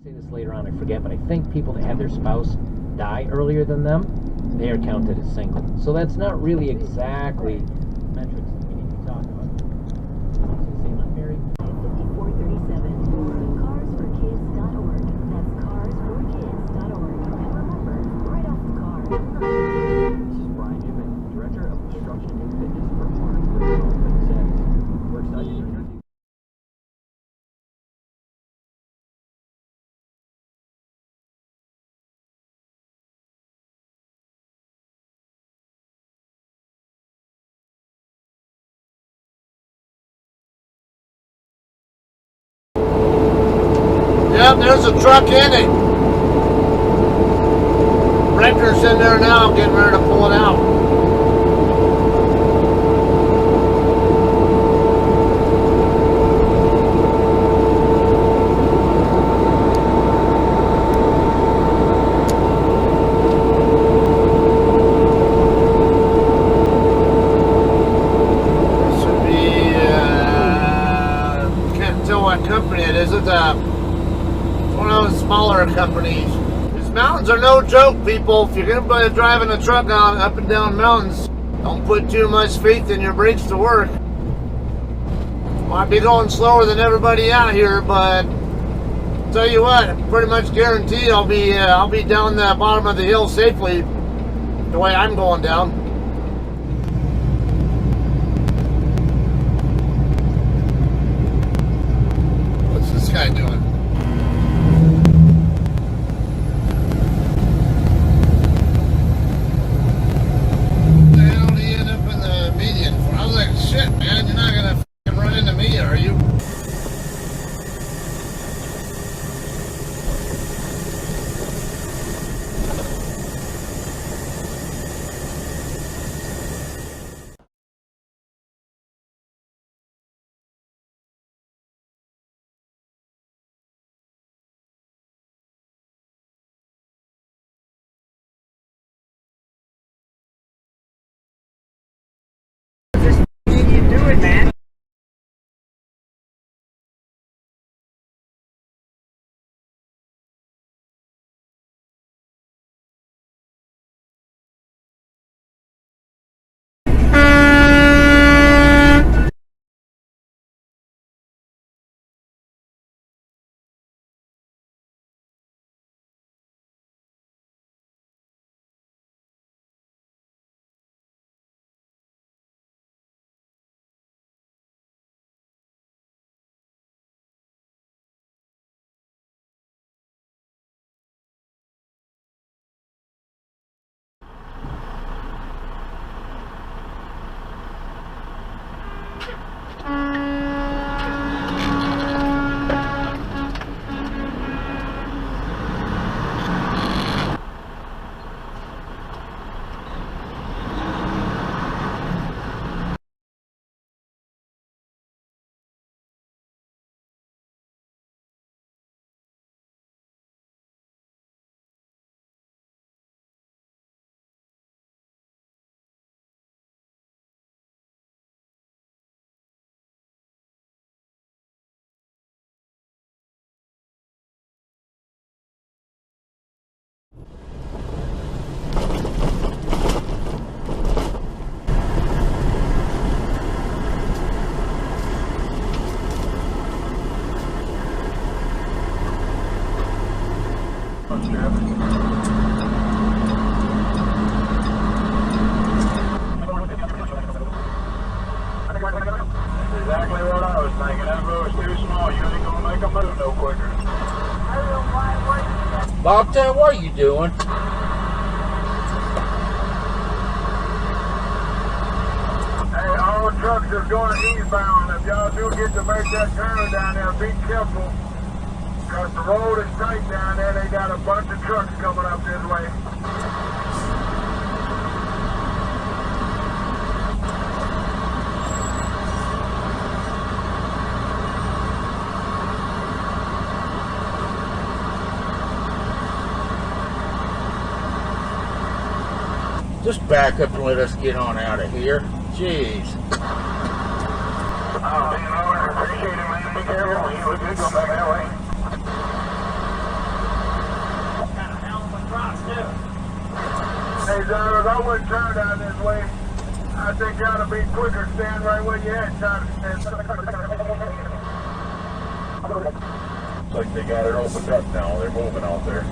Say this later on, I forget, but I think people that have their spouse die earlier than them, they are counted as single. So that's not really exactly metrics that we need to be talking about. Same on Mary. 5437. Carsforkids.org. That's carsforkids.org. And remember, right off the car. This is Brian Newman, Director of Construction and Fitness for Hartford Open Sales. We're excited to introduce. Yep, there's a truck in it. Wrecker's in there now, getting ready to pull it out. This would be, can't tell what company it is. It's one of those smaller companies. These mountains are no joke, people. If you're going to be driving a truck up and down mountains, don't put too much faith in your brakes to work. Might be going slower than everybody out here, but tell you what, I pretty much guarantee I'll be down the bottom of the hill safely the way I'm going down. What's this guy doing? Shit, man, you're not gonna f***ing run into me, are you? Exactly what I was thinking. That road's too small. You ain't gonna make a move no quicker. Bobcat, what are you doing? Hey, all trucks are going eastbound. If y'all do get to make that turn down there, be careful. Because the road is tight down there. They got a bunch of trucks coming up this way. Just back up and let us get on out of here. Jeez. Oh, man, I appreciate it, man. Be careful. You look good going back that way. Hey, drivers, I wouldn't turn down this way. I think you ought to be quicker. Stand right where you at. Try to stand. Looks like they got it opened up now. They're moving out there.